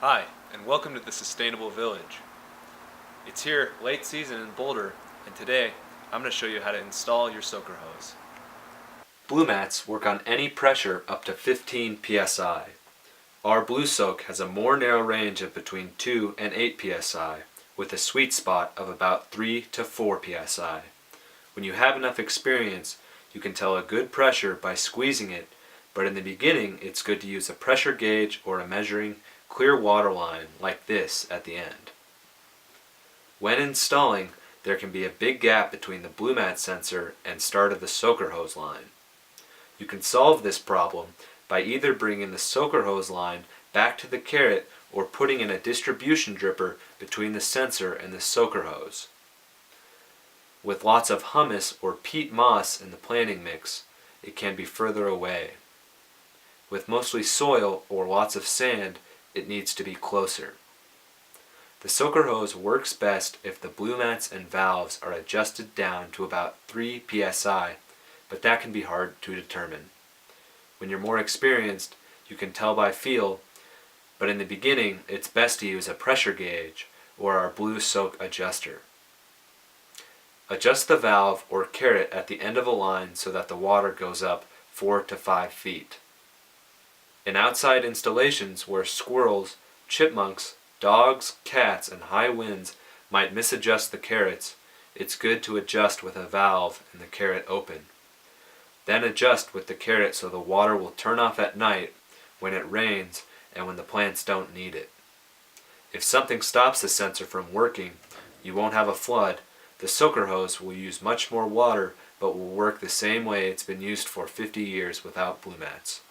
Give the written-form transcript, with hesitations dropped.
Hi, and welcome to the Sustainable Village. It's here late season in Boulder, and today I'm going to show you how to install your soaker hose. Blue mats work on any pressure up to 15 psi. Our Blu Soak has a more narrow range of between 2 and 8 psi, with a sweet spot of about 3 to 4 psi. When you have enough experience, you can tell a good pressure by squeezing it, but in the beginning it's good to use a pressure gauge or a measuring clear water line like this at the end. When installing, there can be a big gap between the Blue Mat sensor and start of the soaker hose line. You can solve this problem by either bringing the soaker hose line back to the carrot or putting in a distribution dripper between the sensor and the soaker hose. With lots of humus or peat moss in the planting mix, it can be further away. With mostly soil or lots of sand, it needs to be closer. The soaker hose works best if the blue mats and valves are adjusted down to about 3 psi, but that can be hard to determine. When you're more experienced, you can tell by feel, but in the beginning it's best to use a pressure gauge or our Blu Soak adjuster. Adjust the valve or carrot at the end of a line so that the water goes up 4 to 5 feet. In outside installations where squirrels, chipmunks, dogs, cats, and high winds might misadjust the carrots, it's good to adjust with a valve and the carrot open. Then adjust with the carrot so the water will turn off at night when it rains and when the plants don't need it. If something stops the sensor from working, you won't have a flood. The soaker hose will use much more water but will work the same way it's been used for 50 years without blue mats.